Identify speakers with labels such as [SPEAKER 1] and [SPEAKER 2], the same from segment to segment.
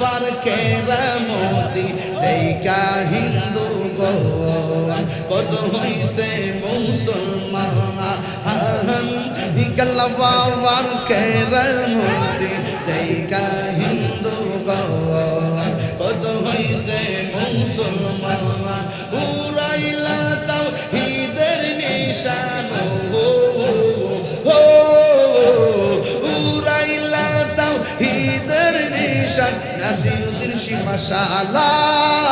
[SPEAKER 1] বাবার কেরামতি দেখা হিন্দু গো কত হইছে মুসলমান কাল্লা বাবার কেরামতি দেখা হিন্দু গো কত হইছে মুসলমান উড়াইলা তাওহীদের নিশান উড়াইলা তাওহীদের নিশান নাসিরুদ্দিন মাশাআল্লাহ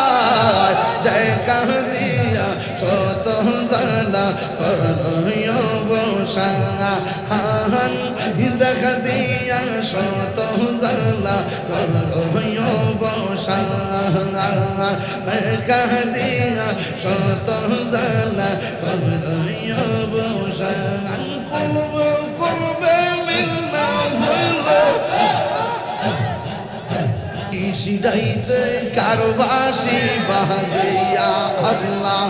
[SPEAKER 1] দেখা দিয়া শত জালা করয় বসান দেখা দিয়া শত জালা করয় বসান দেখা দিয়া শত জালা করয় বসান কলবে মিলনা হইলো শিরাইতে কারবাসি বাজাইয়া আল্লাহ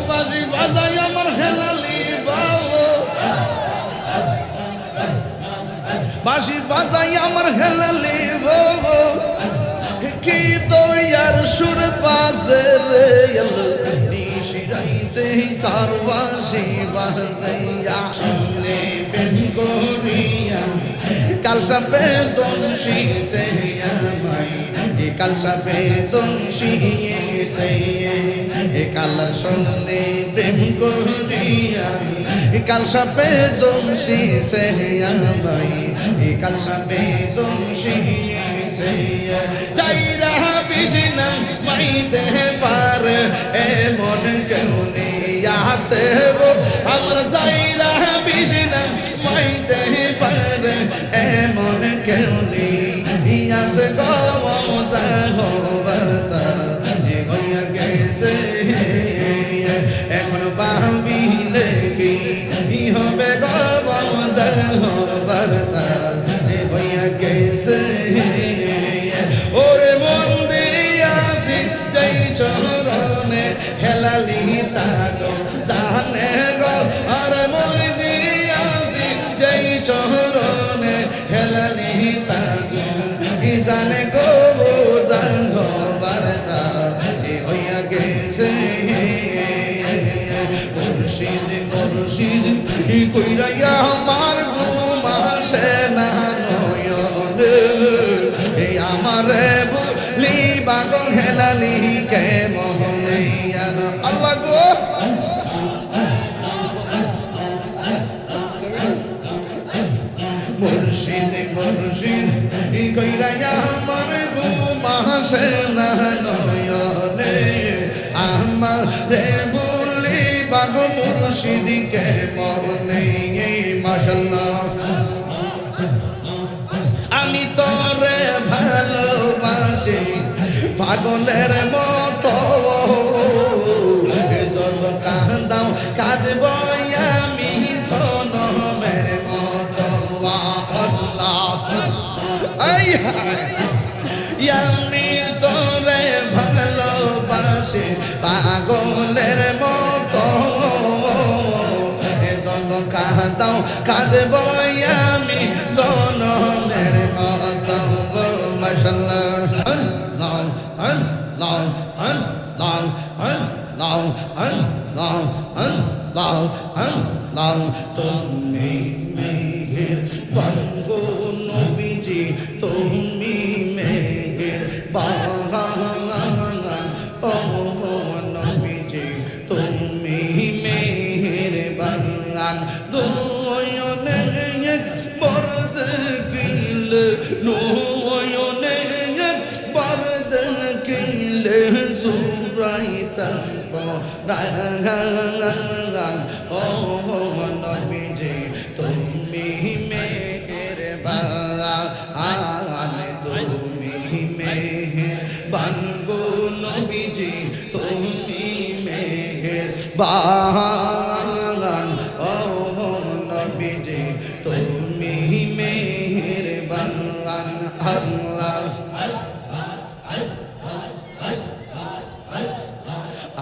[SPEAKER 1] বাজি বাজাই আমার হেলালি বাবু বাজি বাজাই আমার হেলালি বাবু কি দয়ার সুর বাজে রে শিরাইতে কারবাসি বাজাইয়া নে প্রেম করিয়া কালসা বেদন শিসে আমাই কালসা বেদন শিসে কালা সনে প্রেম করিয়া কালসা বেদন শিসে আমাই কালসা বেদন শিসে যাইরা বিজনা মাইতে পার এমন কেউ নেই আছে আমার যাইরা বিজনা মাইতে পার এমন কেউ নেই আছে গমজা হবারতা হইয়া গেছে এখন বাবিলে কি হবে গমজা হবারতা হইয়া গেছে ওরে মন্দিরিয়াছি যাই চরণে হেলালি তাগো জানে গো আরে মন্দিরিয়াছি যাই চরণে হেলালি তাগো জানে গো জানো বারদা হইয়া গেছে মুর্শিদ মুর্শিদ কইরাইয়া আমার ঘুমাসে না আমারে বলি বাগো হেলালি কে মোহনে আল্লাহ গো মুর্শিদ মুর্শিদ কইরাইয়া আমার ঘুমাসে না নয়নে আমারে বলি বাগো মুর্শিদ কে মোহনে মাশাআল্লাহ আমি তোরে ভালোবাসি পাগলের মতো যত কান্দাও কাঁদব আমি সনমের মতো আল্লাহ আমি তোরে ভালোবাসি পাগলের মতো যত কাঁদাও কাঁদব আমি সনমের মতো মাশাআল্লাহ আল্লাহ আল্লাহ আল্লাহ আল্লাহ আল্লাহ আল্লাহ আল্লাহ তুমি মেহেরবান গো নবীজি তুমি মেহেরবান ও নবীজি তুমি মেহেরবান নয়নে একবার দেখিলে নয়নে একবার দেখিলে জুরাইতাম পরাণ ও নবীজি তুমি মেহেরবান তুমি মেহেরবান গো নবীজি তুমি মেহেরবান ও নবীজি তুমি মেহেরবান আল্লাহ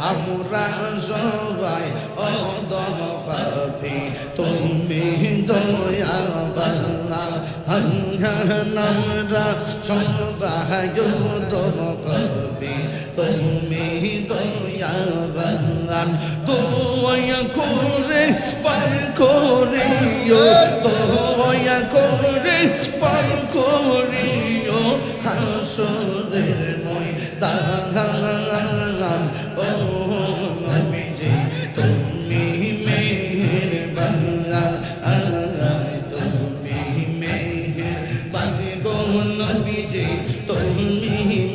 [SPEAKER 1] আমরা সবাই অদম পাপী তুমি দয়াবান আমরা সবাই দম কবি তুমি দয়াবান দয়া করে পার করিও দয়া করে পার করিও হাসরের ময়দান ও নবীজি তুমি মেহেরবান তুমি মেহেরবান গো নবীজি তুমি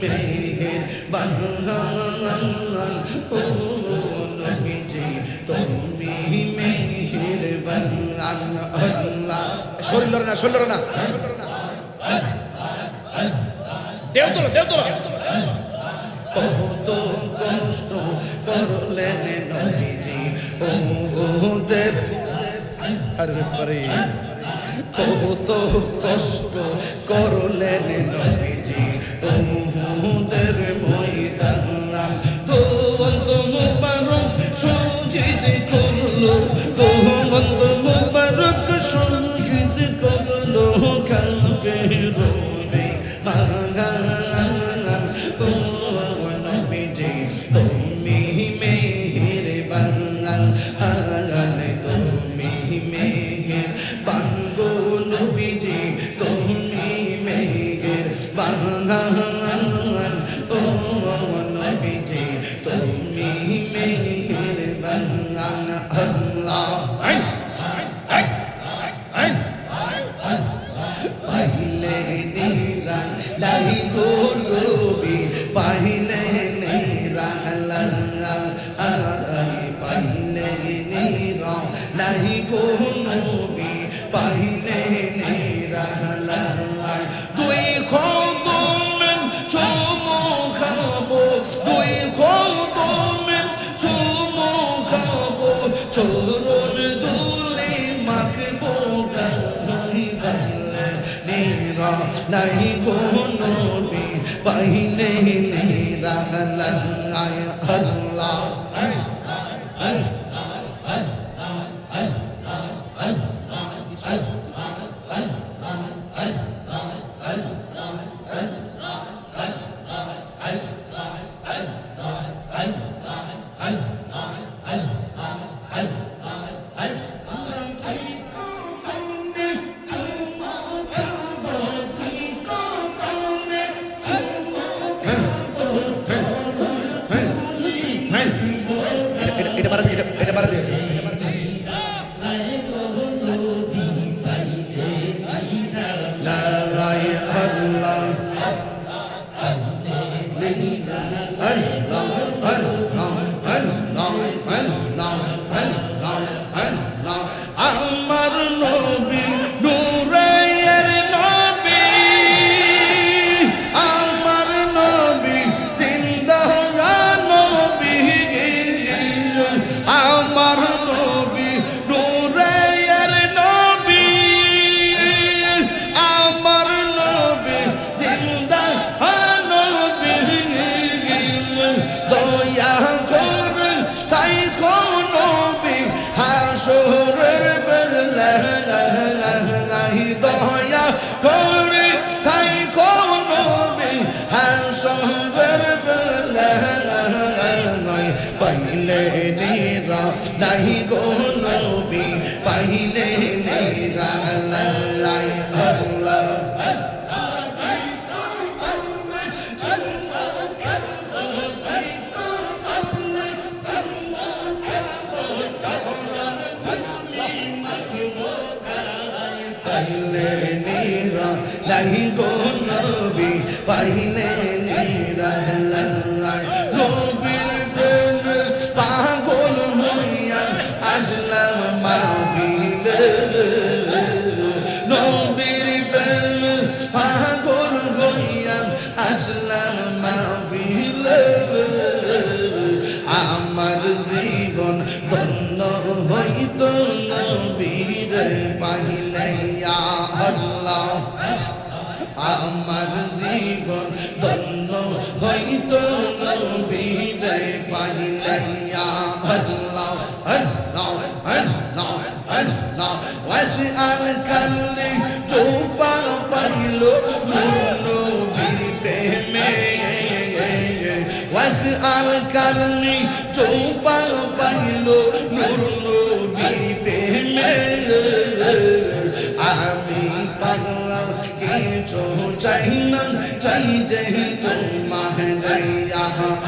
[SPEAKER 1] মেহেরবান ও নবীজি তুমি মেহেরবান আল্লাহ শরীর না শরীর না দেও তো কত কষ্ট করলেন নবীজি ওদের আরে পরে কত কষ্ট করলেন নবীজি ওদের ময়দান তো বন্ধ মুবারক শহীদ করলো তো বন্ধ মুবারক শহীদ করলো কাফের রবে মাগান ও নবীজি তুমি মেহেরবান তুমি মেহেরবান গো নবীজি তুমি মেহেরবান ও নবীজি তুমি মেহেরবান আল্লাহ পাইলে নিরান লাই গো নবী পাইলে নিরান পাইলে নিরান লাই গো নবী পাইলে নিরান দুই কদমে চুমু খাবো দুই কদমে চুমু খাবো চরণ দুলে মাখবো পাইলে নিরান লাই গো নবী পাইলে নিরান আল্লাহ আমার নবী নূরের নবী আমার নবী জিন্দা নবী আমার নবী নূরের নবী আমার নবী জিন্দা নবী দয়া করে তাই কোন নবী হাসরের বেলায় দয়া করে তাই কোন নবী হাসরের বেলায় পাইলে নিরা নাই গো নবী পাইলে নিরা আল্লাহ পাইলে নিরা নাই গো নবী পাইলে নিরা নবীর প্রেমে পাগল হইয়া আসলাম মাহফিলে নবীর প্রেমে পাগল হইয়া আসলাম মাহফিলে আমার জীবন ধন্য হইত নবীর পাইলে আল্লাহ আমার জীবন ধন্য হইত নবীর পাইলে আল্লাহ আল্লাহ আল্লাহ আল্লাহ ওয়াসআল কাল্লি তুবা পাই আর কারণে চৌপা পাইল নূর নবীর প্রেমে আমি পাগলা কিছু চাই না চাই যে তোমাকে যাইয়া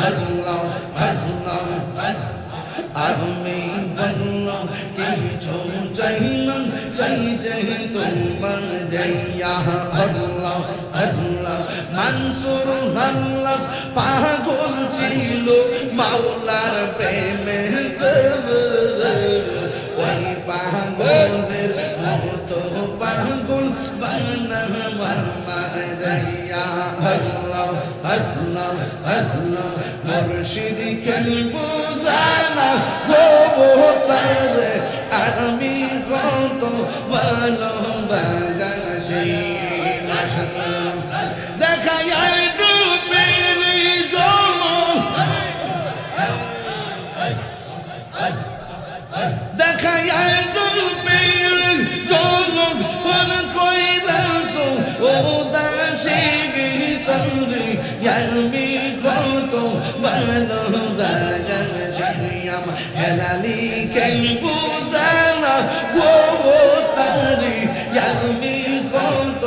[SPEAKER 1] আল্লাহ আল্লাহ আমি বললাম কিছু চাই না চাই যে তোমার যাইয়া আল্লাহ আল্লাহ মানসুর আল্লাহ পাগল ছিল মাওলার প্রেমে ওই পাগলের মতো পাগল বানাবা যাইয়া আল্লাহ আল্লাহ আল্লাহ মুর্শিদ কেন বুঝানা গো তারে আমি কত ভালোবাসি মাশাআল্লাহ দেখা যায় রূপের জমক দেখা যায় রূপের জমক আর কইরাছো ও দাসী গীতরে আমি কত ভালোবাসি আমার হেলালি কেন বুঝানা গো তারে আমি কত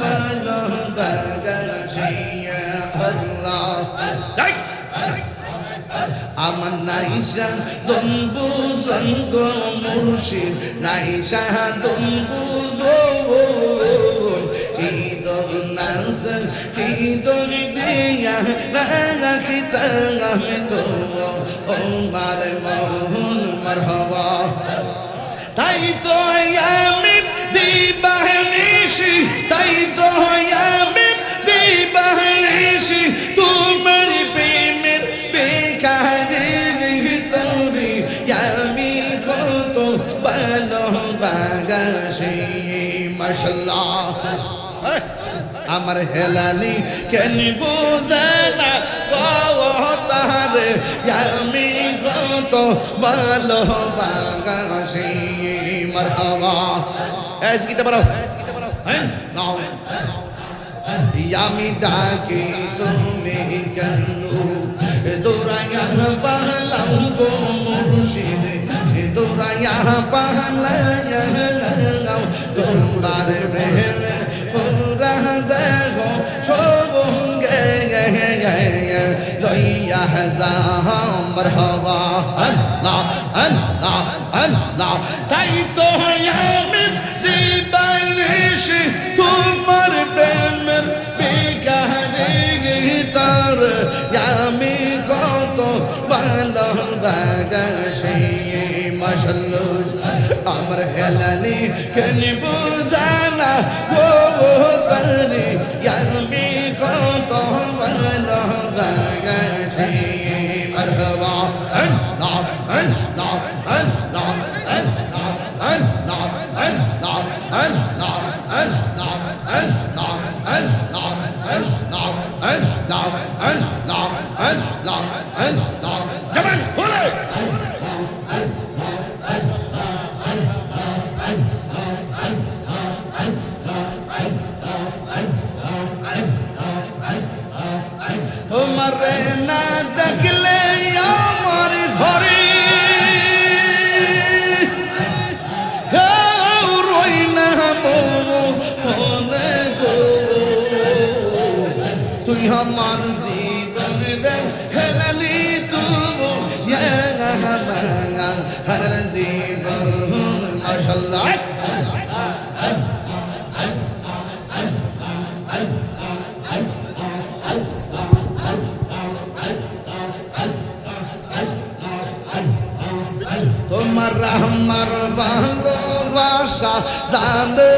[SPEAKER 1] ভালোবাসি আল্লাহ আমার নাইশা দম বুঝন গো মুর্শিদ নাইশা দম বুঝো ঈদ নাস ঈদ দিয়া রাখিতা আমি তো ওমার মোহন মারহাবা তাই তো আমি দিবানিশি তাই তো আমি দিবানিশি তোমার প্রেমের বেকারে তোরে আমি কত ভালোবাসি মাশাআল্লাহ আমার হেলালি কেন বুঝানা তারে আমি কত ভালোবাসি মারহাবা এসকিটা বলো হ্যাঁ নাও আমি ডাকি তুমি কেন দৌড়াইয়া পালাম গো মুর্শিদ দৌড়াইয়া পালাইয়া তোমার প্রেমে পুরা দেখো সবঙ্গে লইয়া যাও মারহাবা আল্লাহ আল্লাহ আল্লাহ তাই তো আমি দিবানিশি তোমার প্রেমের বেকারে তার আমি কত ভালোবাসি মাশাআল্লাহ আমার হেলালি কেন বুঝানা গো তারে আমি কত ভালোবাসি মারহাবা আল্লাহ আল্লাহ আল্লাহ আল্লাহ আল্লাহ আল্লাহ আল্লাহ আল্লাহ আল্লাহ আল্লাহ আল্লাহ আল্লাহ আল্লাহ আল্লাহ আল্লাহ জবান বলে তোমার না দেখলে আমার ঘরে রই না মনে গো তুই আমার জীবন রে হেলালি তুই হর জীবন মাশাআল্লাহ তোমার আমার ভালোবাসা জানে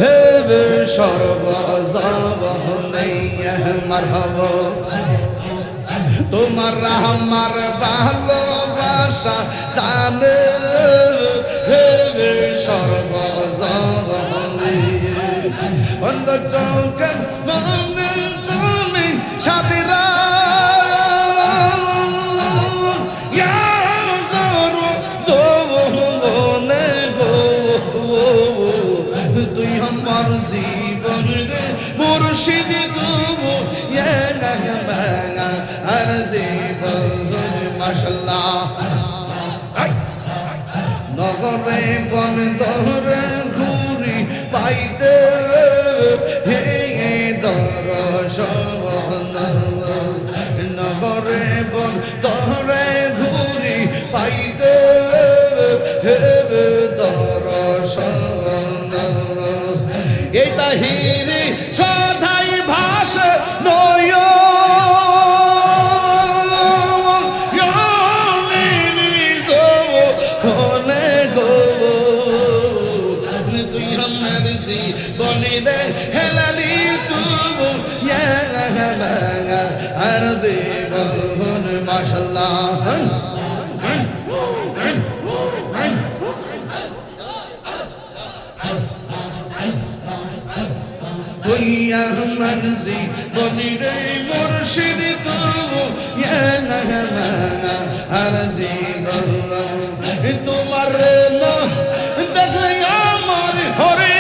[SPEAKER 1] হেবে সর্বজবনে মারহাবা তোমার আমার ভালোবাসা জানে হেবে সর্বজবনে অন্ধ চোখে মনে তুমি সাথীরা তুই আমার জীবন রে মুর্শিদ গো আর বন ধরে ঘুরি পাইতে হে দর্শন নগরে বন ধরে ঘুরি পাইতে হে দর্শন এই তাহিরি সদাই ভাস নয় বনি রে হেলালি তুবু আর জীবন মাশাআল্লাহ হইয়া মনজি বনি রে মুর্শিদ তুবু আর জীবন তোমার না দেখলে আমার হরে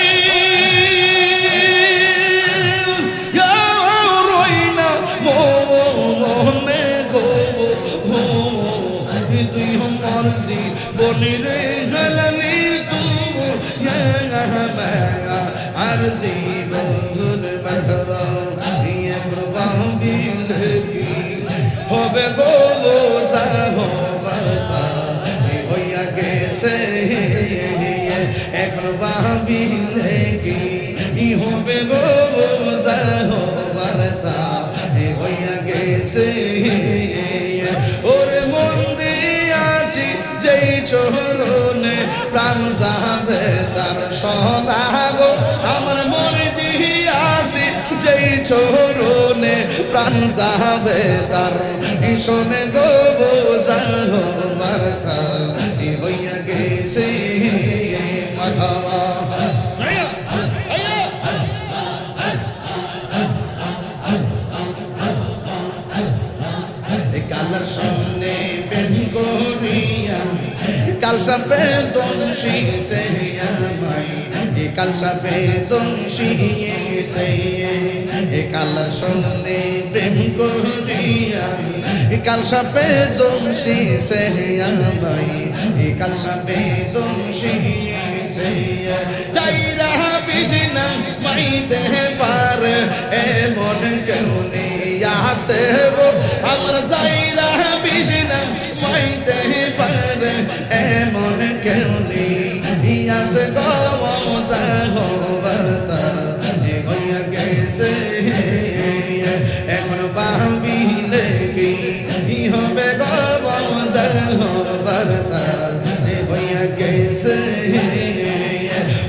[SPEAKER 1] বনি রে হেলালি তুবু আর জীবন মারহাবা একরবা বিলকি হবে গো সাহবাতা হইয়া গেছে একরবা বিলকি হবে গো সাহবাতা হইয়া গেছে ওরে মন দিয়াছি যেই চরণে প্রাণ যাবে তার সদা গো আমার মন দিয়াছি যেই চরণে প্রাণ যাবে তার শোনে গো বোঝা হইয়া গেছে মাখাওয়া কালার সামনে প্রেম করিয়া কালসা পেতন শিখে আমায় কালসা পেতন শিখে কালার সামনে প্রেম করিয়া কালসা পেতন শিখে আমায় কালসা পেতন শিখে যাইরা বিষ্ণা মাইতে পারে এমন কেউ নেই আছে গো আমার যাইরা বিষ্ণা মাইতে পারে এমন কেউ নেই আছে গো সাহবাতা হইয়া গেছে এখন পাবি নেবি হবে গো সাহবাতা হইয়া গেছে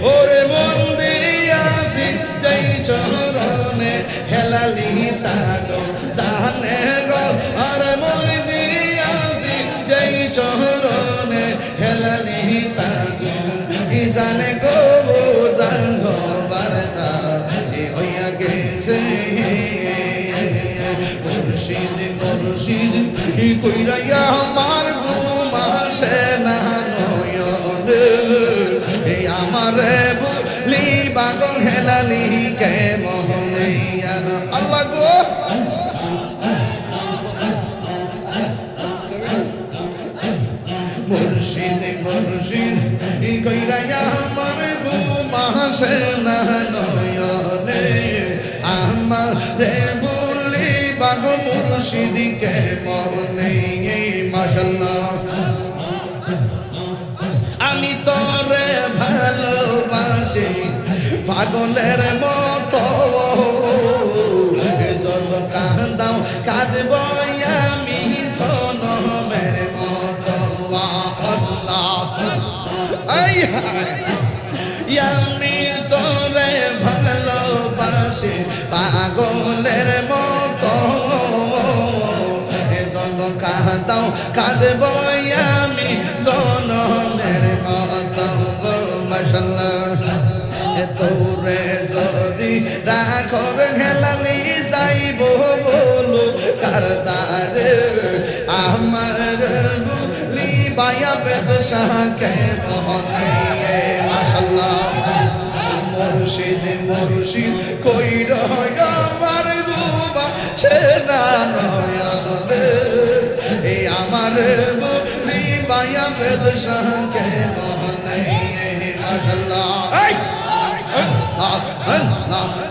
[SPEAKER 1] ওরে মন দিয়াছি যেই চরণে হেলালি তাকো জানে গো আরে মন দিয়াছি যেই চরণে হেলালি তাকো জানে গো জানো বারতা হইয়া গেছে মুর্শিদ মুর্শিদ কইরা আমার ঘুমাসে না আমারে বলি বাগো হেলালি কে মোহনে আল্লাহ গো মুর্শিদ মুর্শিদ কইরা আমার ঘুমাসে না নয়নে আমারে বলি বাগো মুর্শিদ কে মোহনে মাশাআল্লাহ আমি তোরে ভালোবাসি পাগলের মতো যত কান্দাও কাঁদব আমি সনমের মতো আল্লাহ আমি তোরে ভালোবাসি পাগলের মতো যত কাঁদাও কাঁদব আমি সনমের মতো মাশাআল্লাহ তোরে যদি রাখো হেলালি যাইব বলো কারদারে আমার লিবায়া বেদশাকে মোহনে মাশাআল্লাহ মুর্শিদ মুর্শিদ কইর আমার গুবা ছেনা নয়নে এই আমার লিবায়া বেদশাকে মোহনে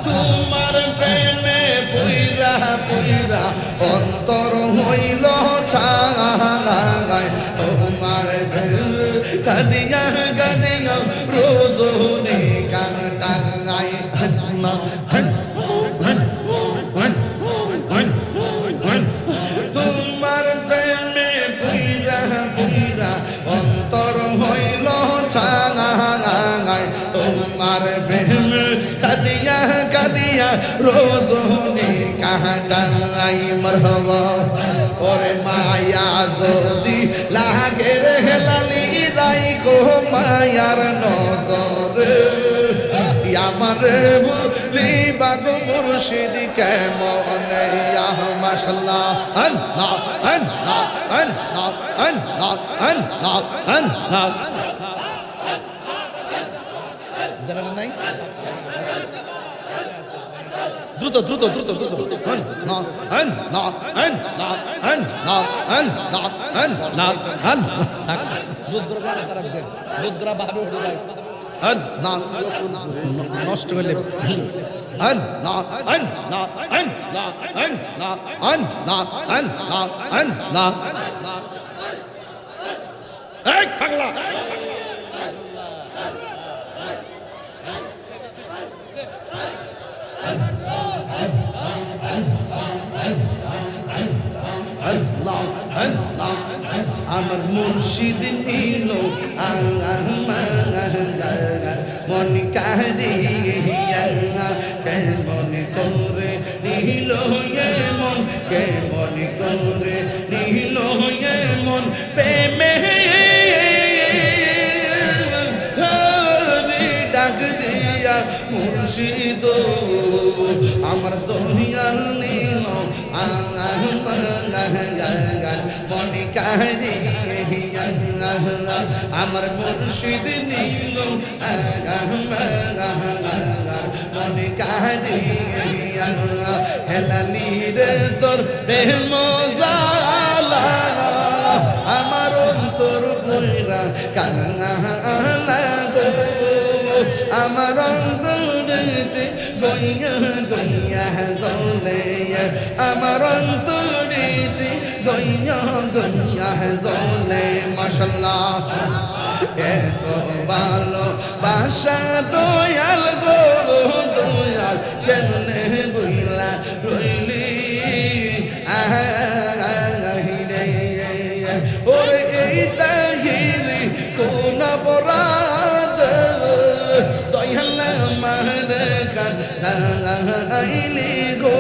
[SPEAKER 1] তোমার প্রেমে পুইরা পুইরা অন্তর হইল ছাগায় তোমার প্রেমে কাদিয়া কাদিয়া রোজনে কাটায় তোমার প্রেমে পুইরা পুইরা অন্তর হইল ছাগায় তোমার প্রেমে কাদিয়া কাদিয়া রোজনে কাটাই মরহবা ওরে মায়া যদি লাগে রে লালি রাইখো মায়ার নজরে আমার বলি বাগ মুর্শিদ কেমনে মাশাআল্লাহ আল্লাহ আল্লাহ আল্লাহ আল্লাহ আল্লাহ আল্লাহ জানা নাই দ্রুত দ্রুত দ্রুত দ্রুত নষ্ট করলে পাগলা আমার মুর্শিদ নিল মন কারিয়া কেমন করে নিল মন কেমন করে নিল মন প্রেমে ডাক দিয়া মুর্শিদ আমার দহিয়াল নিল মনে কারিয়া আমার মুর্শিদ নিল মনে কারিয়া হেলালি রে তোর প্রেম জালা আমার অন্তর পুরা কাঙালা গো আমার অন্তরেতে গইয়া গইয়া জ্বলে আমার অন্তরেতে গইয়া গইয়া জ্বলে মাশাআল্লাহ এত ভালো বাসা দয়াল গো দয়াল কেমনে বইলা রইলি রে ওরে এই তাহিরি কোন অপরাধ দয়াল আমার কাঁদাইলি গো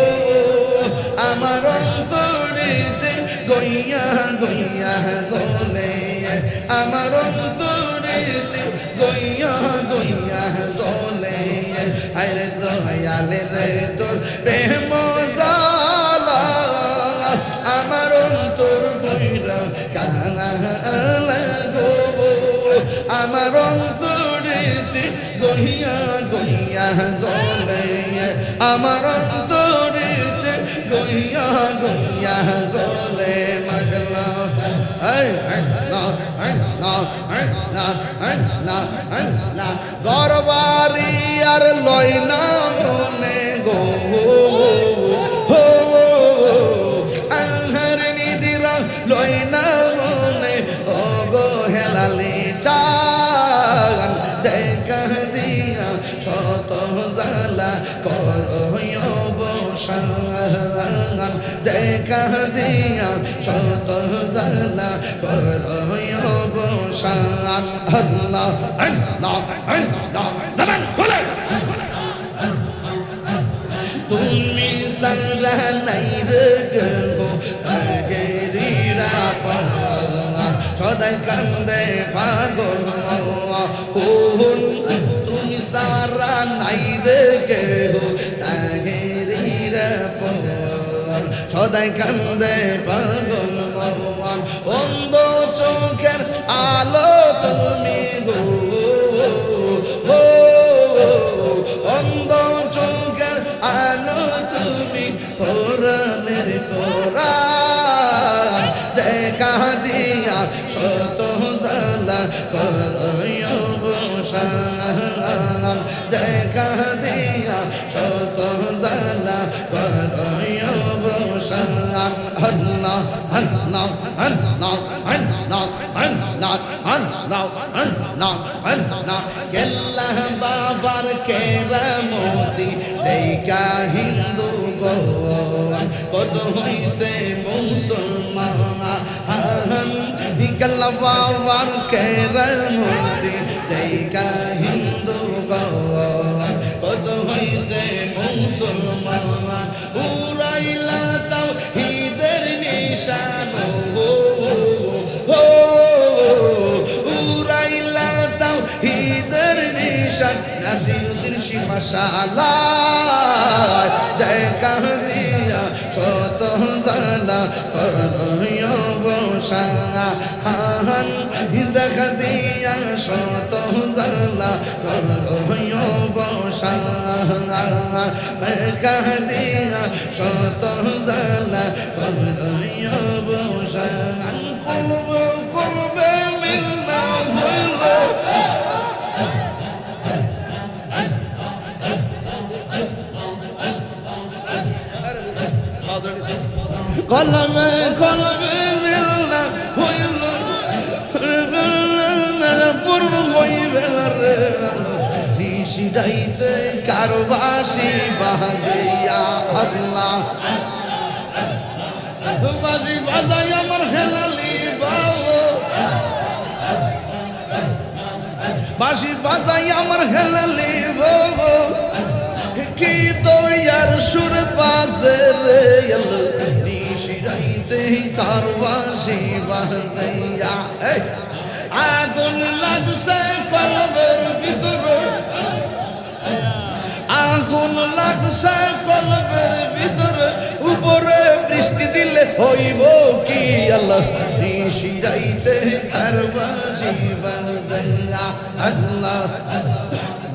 [SPEAKER 1] আমার অন্তরেতে গইয়া গইয়া জ্বলে আমার অন্তরেতে গইয়া গইয়া জ্বলে আরে দয়ালে রে তোর প্রেম জালা আমার অন্তর বইরা কাঙালা গো আমার অন্তরেতে গইয়া গইয়া জ্বলে আমার অন্তরেতে গইয়া গইয়া জ্বলে মাশাআল্লাহ গরবারি আর লয় না মনে গো আহার নিদিরা লয় না মনে ও গো হেলালি চান দেখা দিয়া শত জালা করয়বসান দেখা দিয়া শত জালা করয়বসান আল্লাহ আল্লাহ আল্লাহ জবান খোলে তুমি সারা নাই রে গো আগেরিরা পা সদাই কান্দে পাগল কোন তুমি সারা নাই রে গো আগেরিরা পা সদাই কান্দে পাগল অন্ধ চোখের আলো তুমি গো অন্ধ চোখের আলো তুমি কোরআনের কোরআন দেখা দিয়া শত জালা করয়বসান দেখা দিয়া কত জালা করয় অবসান আল্লাহ আল্লাহ আল্লাহ আল্লাহ আল্লাহ আল্লাহ আল্লাহ আল্লাহ কেল্লা বাবার কেরামতি দেখা হিন্দু গোয়ান কত হইছে মুসলমান কেল্লা বাবার কেরামতি দেখা হিন্দু গোয়ান কত হইছে মুসলমান উড়াইলা তাও হিদের নিশান উড়াইলা তাও হিদের নিশান নাসিরুদ্দিন শিমাশালায় দেখা দিয়া শত জালা করয় অবসান দেখা দিয়া শত জালা করয় অবসান দেখা দিয়া শত জালা করয় অবসান কলবে কলবে মিলনা হইল কলবে কলবে মিলনা হইল পূর্ণ হইবে রে নিশিরাইতে কারবাসি বাজাইয়া আল্লাহ বাজি বাজাই আমার হেলালি বাবু বাঁশি বাজাই আমার হেলালি বাবু কি দয়ার সুর পাশে রে নিশিরাইতে কারবাসি বাজাইয়া আগুন লাগছে কলবের ভিতরে আগুন লাগছে কলবের ভিতরে উপরে বৃষ্টি দিলে হইব কি আল্লাহ নিশিরাইতে কারবাসি বাজাইয়া আল্লাহ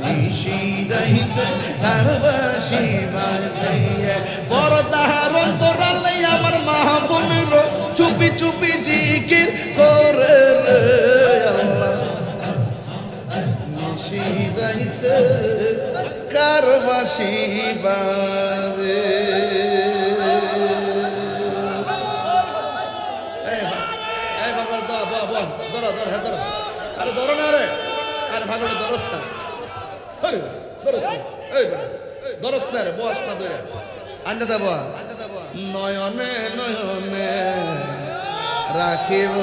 [SPEAKER 1] নিশিরাইতে কারবাসি বাজাইয়া পরদার অন্তরালে আমার মা বোনের চুপি চুপি জিকির করে রে আল্লাহ নিশিরাইতে কারবাসি বাজে আরে ধরো না রে আরে ভাগলে দরস না দরস না রে বস না ধরে আনতে দেব নয়নে নয়নে রাখিব